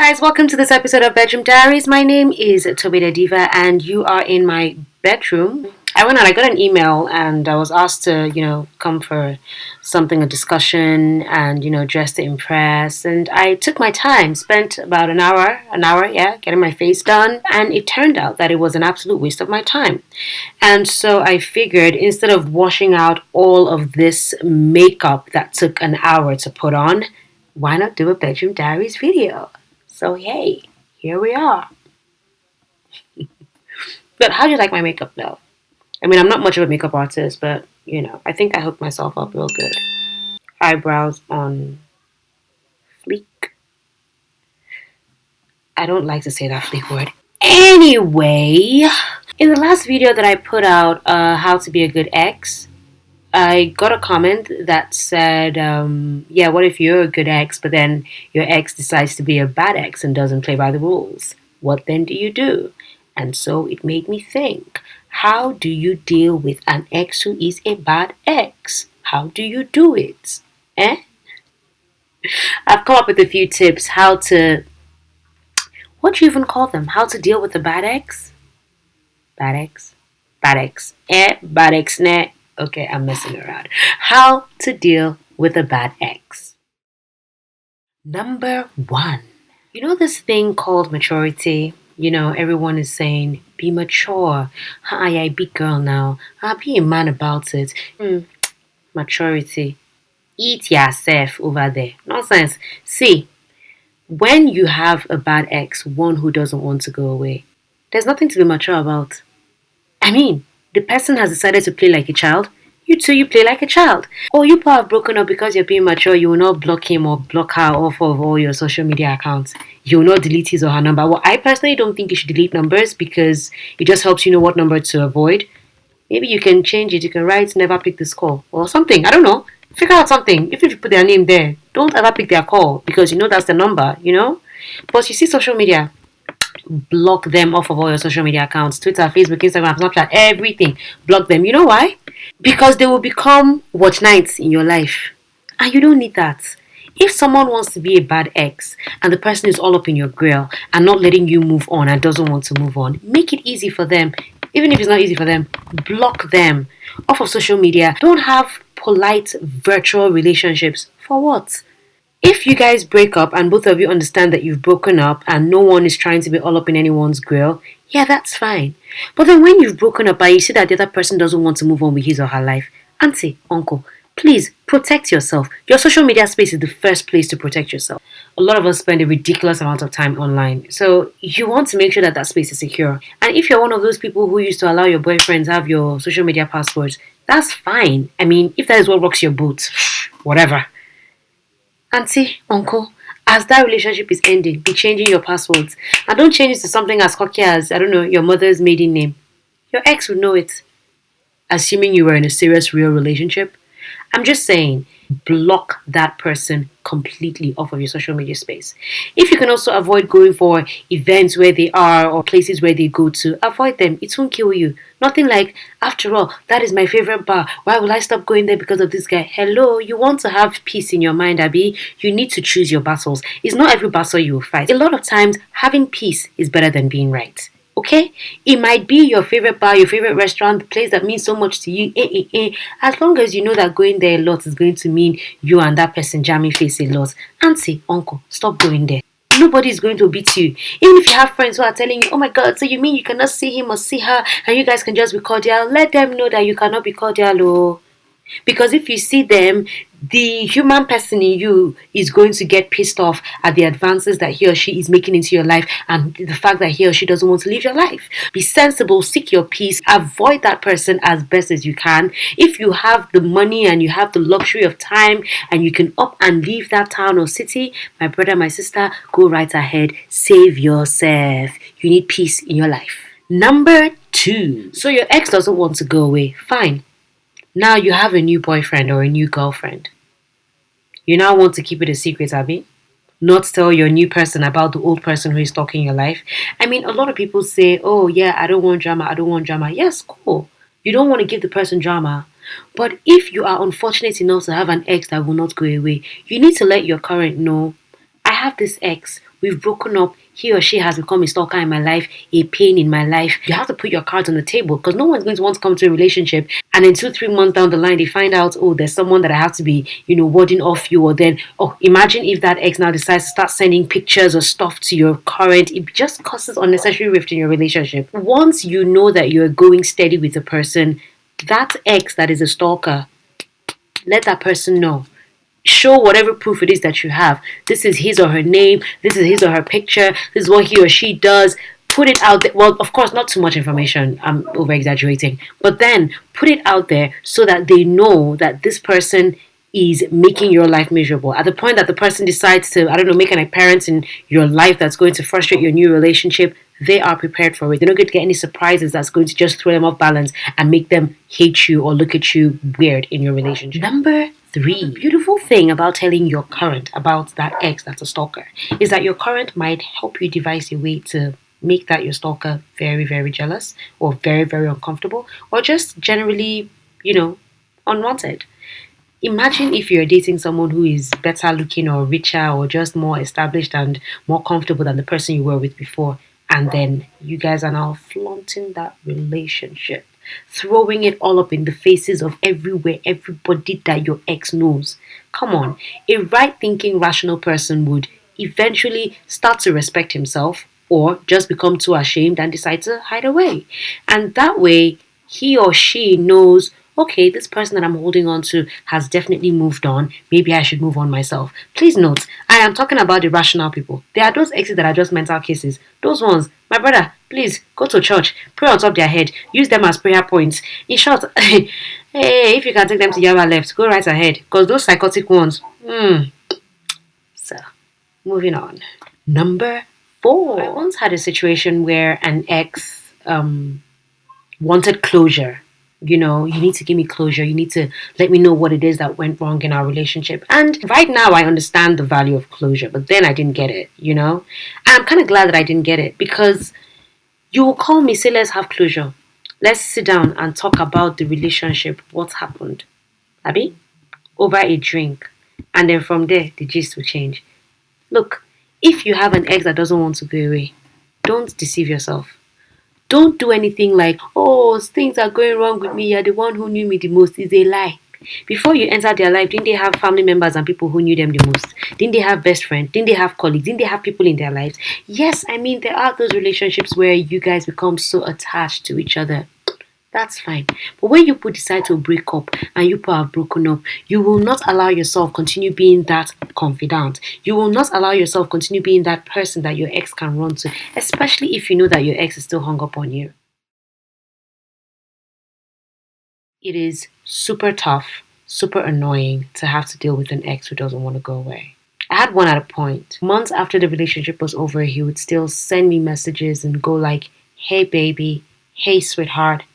guys, welcome to this episode of Bedroom Diaries. My name is Tobita Diva and you are in my bedroom. I got an email and I was asked to, come for a discussion and, dress to impress. And I took my time, spent about an hour, getting my face done. And it turned out that it was an absolute waste of my time. And so I figured instead of washing out all of this makeup that took an hour to put on, why not do a Bedroom Diaries video? So hey, here we are. But how do you like my makeup though? I mean, I'm not much of a makeup artist, but I think I hooked myself up real good. Eyebrows on fleek. I don't like to say that fleek word. Anyway, in the last video that I put out, how to be a good ex, I got a comment that said, what if you're a good ex, but then your ex decides to be a bad ex and doesn't play by the rules? What then do you do? And so it made me think, how do you deal with an ex who is a bad ex? How do you do it? I've come up with a few tips how to, what do you even call them? How to deal with a bad ex? Bad ex? Bad ex. Bad ex, ne? Okay, I'm messing around. How to deal with a bad ex. Number 1. You know this thing called maturity? Everyone is saying, be mature. Hi, I big girl now. I'll be a man about it. Maturity. Eat yourself over there. Nonsense. See, when you have a bad ex, one who doesn't want to go away, there's nothing to be mature about. I mean, the person has decided to play like a child. You too, you play like a child. Or you have broken up because you're being mature. You will not block him or block her off of all your social media accounts. You will not delete his or her number. Well, I personally don't think you should delete numbers because it just helps you know what number to avoid. Maybe you can change it. You can write never pick this call or something. I don't know. Figure out something. Even if you put their name there, don't ever pick their call because that's the number, But you see social media, block them off of all your social media accounts. Twitter, Facebook, Instagram, Snapchat, everything. Block them. You know why? Because they will become watch nights in your life. And you don't need that. If someone wants to be a bad ex and the person is all up in your grill and not letting you move on and doesn't want to move on, make it easy for them. Even if it's not easy for them, block them off of social media. Don't have polite virtual relationships. For what? If you guys break up and both of you understand that you've broken up and no one is trying to be all up in anyone's grill, yeah, that's fine. But then when you've broken up and you see that the other person doesn't want to move on with his or her life, auntie, uncle, please protect yourself. Your social media space is the first place to protect yourself. A lot of us spend a ridiculous amount of time online. So you want to make sure that that space is secure. And if you're one of those people who used to allow your boyfriends have your social media passwords, that's fine. I mean, if that is what rocks your boat, whatever. Auntie, uncle, as that relationship is ending, be changing your passwords. And don't change it to something as cocky as, your mother's maiden name. Your ex would know it. Assuming you were in a serious, real relationship. I'm just saying, block that person completely off of your social media space. If you can also avoid going for events where they are or places where they go to, avoid them. It won't kill you. Nothing like, after all, that is my favorite bar. Why will I stop going there because of this guy? Hello, you want to have peace in your mind, Abby? You need to choose your battles. It's not every battle you will fight. A lot of times, having peace is better than being right. Okay? It might be your favorite bar, your favorite restaurant, the place that means so much to you. As long as you know that going there a lot is going to mean you and that person jamming face a lot. Auntie, uncle, stop going there. Nobody is going to beat you. Even if you have friends who are telling you, oh my God, so you mean you cannot see him or see her and you guys can just be cordial? Let them know that you cannot be cordial. Oh. Because if you see them, the human person in you is going to get pissed off at the advances that he or she is making into your life and the fact that he or she doesn't want to live your life. Be sensible, seek your peace, avoid that person as best as you can. If you have the money and you have the luxury of time and you can up and leave that town or city, my brother, my sister, go right ahead, save yourself. You need peace in your life. Number 2. So your ex doesn't want to go away. Fine. Now you have a new boyfriend or a new girlfriend. You now want to keep it a secret, Abby? Not tell your new person about the old person who is stalking your life. I mean, a lot of people say, oh yeah, I don't want drama. Yes, cool. You don't want to give the person drama. But if you are unfortunate enough to have an ex that will not go away, you need to let your current know, I have this ex, we've broken up, he or she has become a stalker in my life, a pain in my life. You have to put your cards on the table because no one's going to want to come to a relationship and in 2, 3 months down the line they find out, oh, there's someone that I have to be, warding off you, or then, oh, imagine if that ex now decides to start sending pictures or stuff to your current. It just causes unnecessary rift in your relationship. Once you know that you're going steady with a person, that ex that is a stalker, let that person know. Show whatever proof it is that you have. This is his or her name. This is his or her picture. This is what he or she does. Put it out there. Well, of course, not too much information. I'm over exaggerating. But then put it out there so that they know that this person is making your life miserable. At the point that the person decides to, I don't know, make an appearance in your life that's going to frustrate your new relationship, they are prepared for it. They're not going to get any surprises that's going to just throw them off balance and make them hate you or look at you weird in your relationship. Number 3, the beautiful thing about telling your current about that ex that's a stalker is that your current might help you devise a way to make that your stalker very, very jealous or very, very uncomfortable or just generally, unwanted. Imagine if you're dating someone who is better looking or richer or just more established and more comfortable than the person you were with before. And then you guys are now flaunting that relationship, throwing it all up in the faces of everybody that your ex knows. Come on, a right thinking, rational person would eventually start to respect himself or just become too ashamed and decide to hide away. And that way, he or she knows, okay, this person that I'm holding on to has definitely moved on. Maybe I should move on myself. Please note, I am talking about the rational people. There are those exes that are just mental cases. Those ones, my brother, please go to church, pray on top their head, use them as prayer points. In short, hey, if you can take them to Yaba left, go right ahead. Because those psychotic ones, So, moving on. Number 4. I once had a situation where an ex wanted closure. You need to give me closure. You need to let me know what it is that went wrong in our relationship. And right now, I understand the value of closure, but then I didn't get it, And I'm kind of glad that I didn't get it because you will call me, say, let's have closure. Let's sit down and talk about the relationship, what happened. Abby? Over a drink. And then from there, the gist will change. Look, if you have an ex that doesn't want to go away, don't deceive yourself. Don't do anything like, oh, things are going wrong with me. You're the one who knew me the most. Is a lie. Before you entered their life, didn't they have family members and people who knew them the most? Didn't they have best friends? Didn't they have colleagues? Didn't they have people in their lives? Yes, I mean, there are those relationships where you guys become so attached to each other. That's fine. But when you decide to break up and you have broken up, you will not allow yourself continue being that confidant. You will not allow yourself continue being that person that your ex can run to, especially if you know that your ex is still hung up on you. It is super tough, super annoying to have to deal with an ex who doesn't want to go away. I had one at a point. Months after the relationship was over, he would still send me messages and go like, hey baby, hey sweetheart.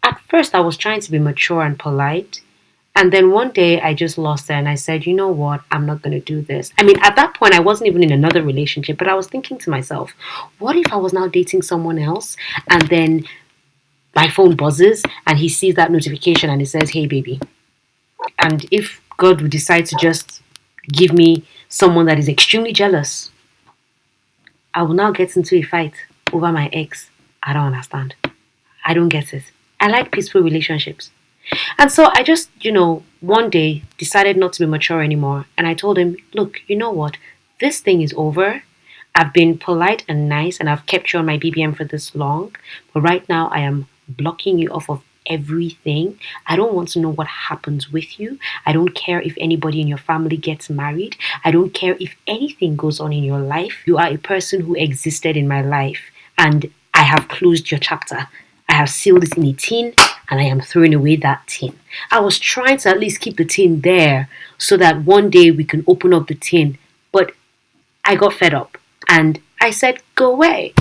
At first, I was trying to be mature and polite. And then one day, I just lost it and I said, you know what? I'm not going to do this. I mean, at that point, I wasn't even in another relationship, but I was thinking to myself, what if I was now dating someone else and then my phone buzzes and he sees that notification and it says, hey, baby. And if God would decide to just give me someone that is extremely jealous, I will now get into a fight over my ex. I don't understand. I don't get it. I like peaceful relationships. And so I just, one day decided not to be mature anymore. And I told him, look, you know what? This thing is over. I've been polite and nice and I've kept you on my BBM for this long. But right now I am blocking you off of everything. I don't want to know what happens with you. I don't care if anybody in your family gets married. I don't care if anything goes on in your life. You are a person who existed in my life and I have closed your chapter. I have sealed it in a tin and I am throwing away that tin. I was trying to at least keep the tin there so that one day we can open up the tin. But I got fed up and I said, go away.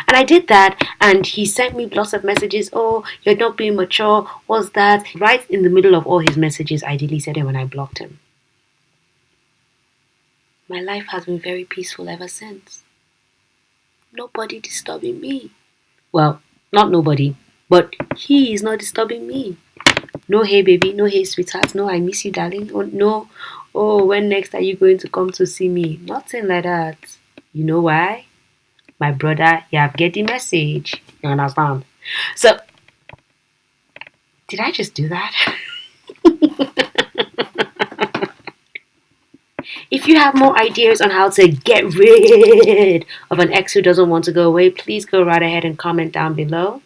And I did that and he sent me lots of messages. Oh, you're not being mature. What's that? Right in the middle of all his messages, I deleted him and I blocked him. My life has been very peaceful ever since. Nobody disturbing me. Well, not nobody, but he is not disturbing me. No, hey baby, no, hey sweetheart, no, I miss you, darling. Oh, no, Oh, when next are you going to come to see me? Nothing like that. You know why? My brother, you have get the message. You understand? So, did I just do that? If you have more ideas on how to get rid of an ex who doesn't want to go away, please go right ahead and comment down below.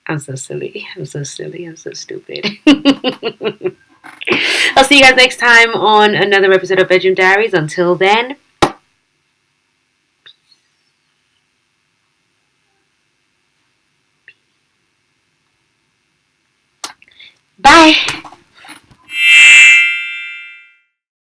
I'm so silly. I'm so silly. I'm so stupid. I'll see you guys next time on another episode of Bedroom Diaries. Until then, bye.